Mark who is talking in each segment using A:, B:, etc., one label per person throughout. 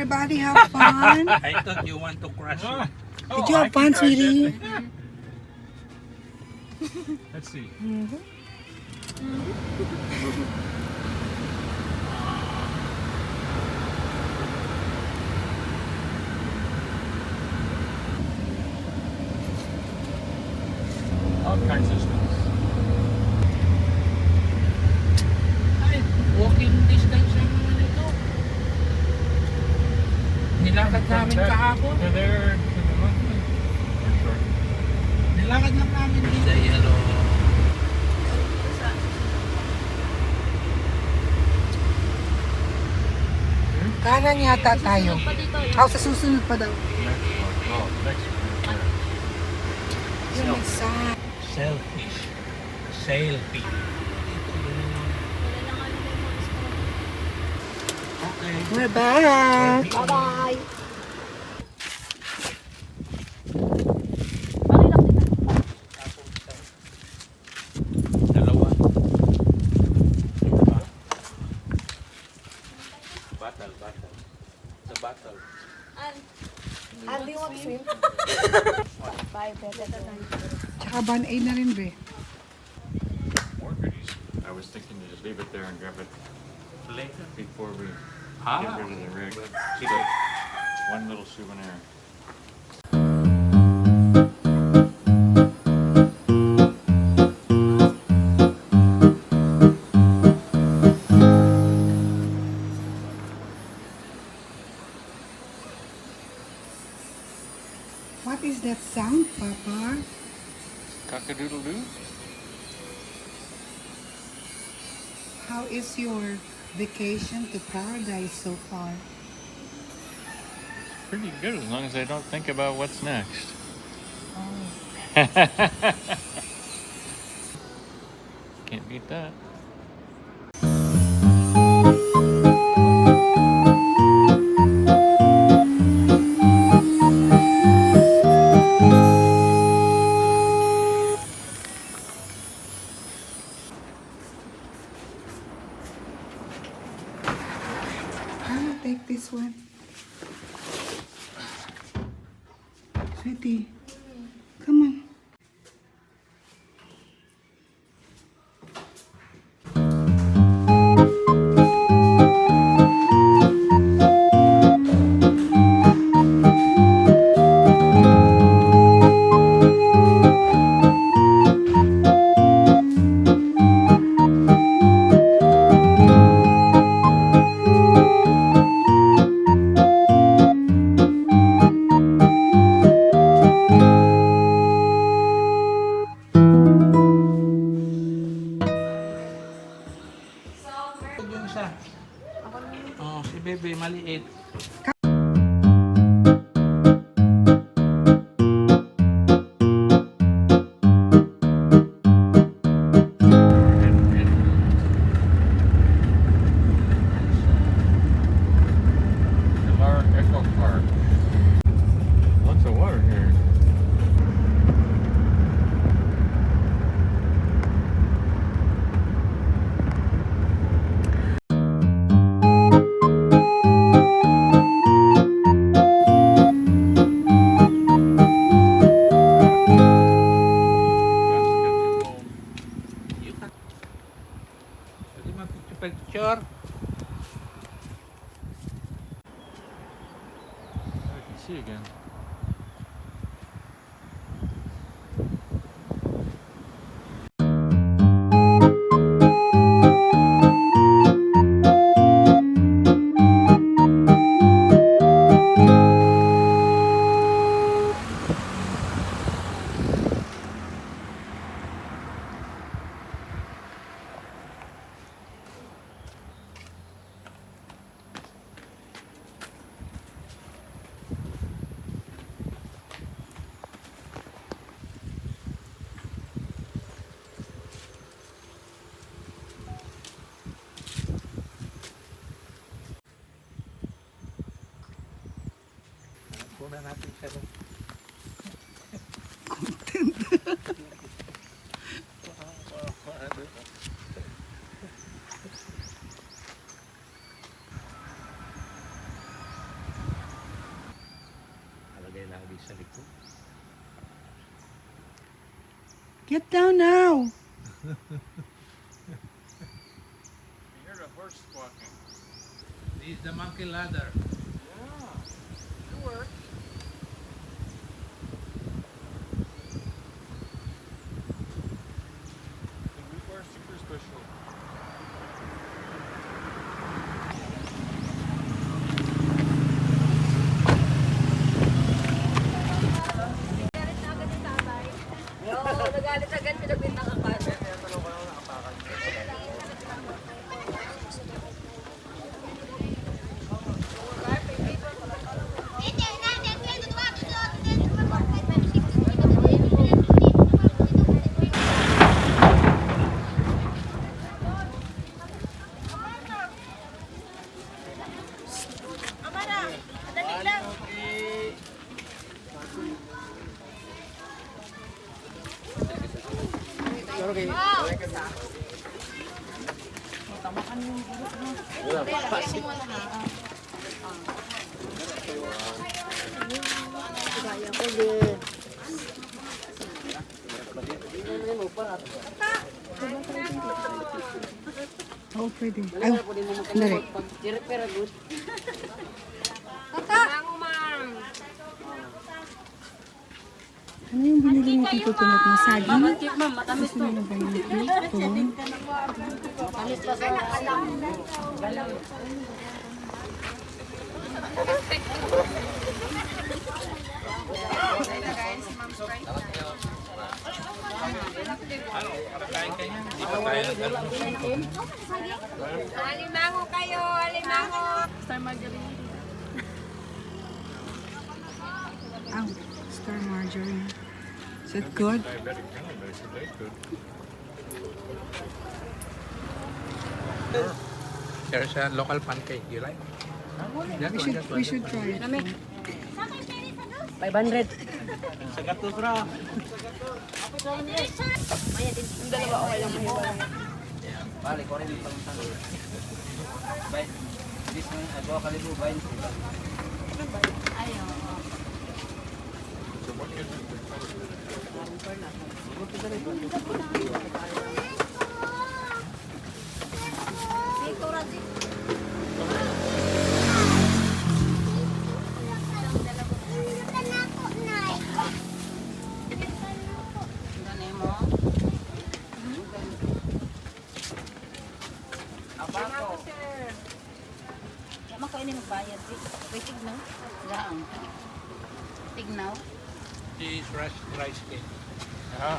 A: everybody have fun?
B: I thought you want to crush it.
A: Did you have fun, sweetie?
C: Let's see. All kinds of stuff.
B: Ay, walking distance lang naman ito. Nilakad namin kahapon.
C: They're there to the monthly. Or short.
B: Nilakad lang namin dito. The yellow.
A: Kanan yata tayo.
D: Pa dito yun.
A: Sa susunod pa daw.
C: Next one. Oh, next one. Right there.
A: Yung isa.
B: Selfish. Sailfish.
D: Wala lang ano may mga gusto.
B: Okay.
A: We're back.
D: Bye-bye! Pakilak kita.
B: Dalawa. Battle. The battle.
D: And do you want to swim? Bye, better than
A: Tsaka Band-Aid na rin, be.
C: More goodies. I was thinking to just leave it there and grab it
B: Later.
C: before we
B: Ah.
C: get rid of the rig.
B: See
C: So,
B: that?
C: one little souvenir.
A: What is that sound, Papa?
C: Cock-a-doodle-doo?
A: How is your vacation to paradise so far?
C: Pretty good as long as I don't think about what's next. Can't beat that.
A: I'll take this one. Sweetie, come on.
B: Yung isa. Oh, si Bebe maliit.
C: Lamar Echo Park. Lots of water here.
B: You can. Pwede mag-picture.
C: I can see again.
B: Kunan natin siya doon.
A: Get down now.
C: You heard a horse squawking.
B: This is the monkey ladder.
C: Yeah. It works. The Wii Bar Super Special.
D: Oo, nagalit agad. Pinagbintang ang kanya.
A: Oo, pwede. Ay, sandali. Ano yung binili mo dito tunot na saging? Matamis to. Ano ba yun? Ito.
B: Kain ka niya. Di ba tayo nag-almusal?
D: Alimango kayo, alimango.
A: Ow, star margarine. Is it good?
C: Diabetic, kind of diabetic, but that's good.
B: There's a local pancake. You like? That one, that
A: We
B: one.
A: should try it.
D: 500.
E: Balik, ko rin yung pangtang. Bay, bis mo, dua kali po, bay.
F: Tama ko ini magbayad. Wait, tignaw. Gaang. Tignaw.
B: This is rice cake.
C: Ah.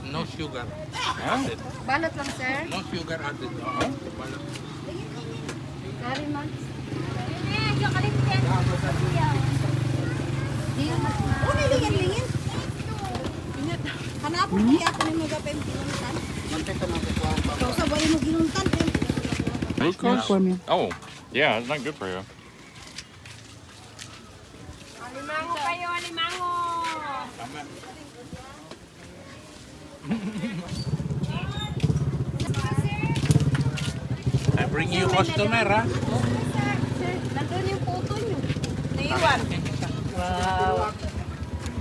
B: No sugar.
C: Huh?
B: Added.
F: Balot lang, sir.
B: No sugar added. Oh, balot.
F: Kari man. Yung kalimpian. Diyo mas na.
D: Ano lingin-lingin? Hanapon niya ako ng mga pempinuntan.
E: Mantika na ko ang pang.
D: Ikaw sa bali mo ginuntan.
A: Good for me.
C: Oh, yeah, it's not good for you.
D: Alimango kayo, alimango.
B: Tama. I bring you customer, ha?
D: Nandun yung photo nyo. Naiwan. Wow.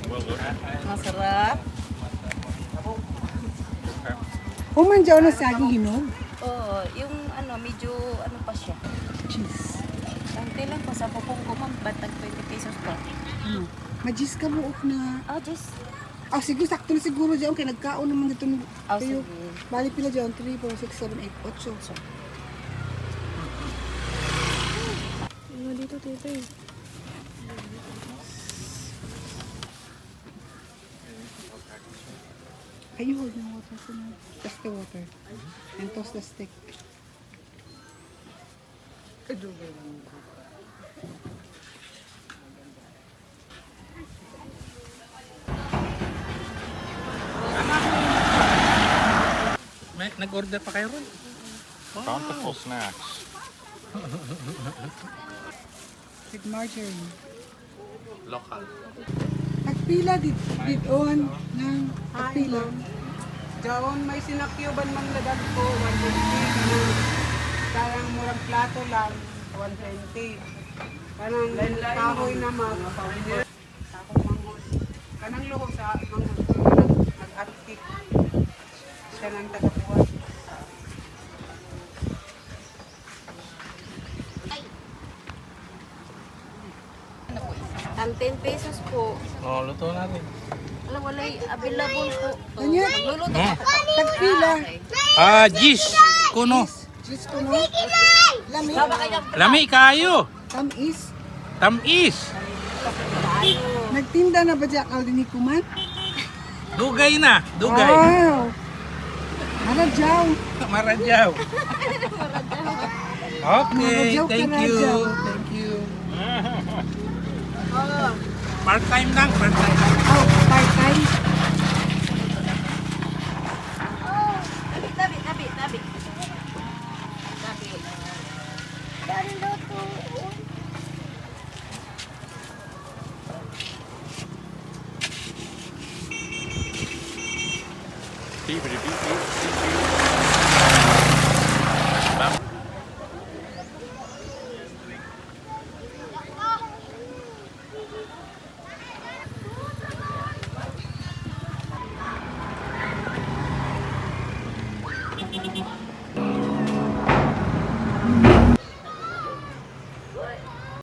C: Well, look.
D: Masarap.
A: Oh, mandyaw na saging hinog.
F: Oo, yung ano, medyo ano pa siya.
A: Cheese.
F: Konti lang po sa pupong ko, ma'am. Batag 20 pesos pa.
A: Ano? Majis ka buok na.
F: Oh, just.
A: Ah, siguro, sakto na siguro dyan. Kaya nagkaon naman dito.
F: Oh,
A: Kayo.
F: sige.
A: Bali pila dyan. 3, 4, 6, 7, 8, 8.
D: Ano dito, tito eh.
A: Can you hold the water for now? Just the water. And toss the stick.
B: May, nag-order pa kayo ron?
C: Bountiful snacks.
A: With margarine.
B: Local.
A: Pagpila dito on ng pagpila.
G: Jaon may sinakyoban man dadag ko 150 kanang karang murag plato lang 120. Kanang kahoy naman akong manghod. Kanang luho sa manghod ko nag-attik. Siya nang tagabuhat.
D: Ang 10 pesos po.
B: Oh, luto natin.
D: Alam, wala available po.
A: Ano?
D: Magluluto pa.
A: Tagpila.
B: Jis. Kuno.
A: Diyos ko no. Lami.
B: Lami kayo.
A: Tamis.
B: Tamis.
A: Nagtinda na ba dyan kaldi ni Kuman?
B: Dugay na. Dugay.
A: Wow. Maradyaw.
B: Maradyaw. Okay,
A: Maradyaw,
B: thank you.
A: Maradyaw.
B: Thank you. Part-time lang, part-time.
A: Oh, part-time.
D: Tabi, tabi, tabi. Tabi.
C: Beep, beep, beep, beep, beep.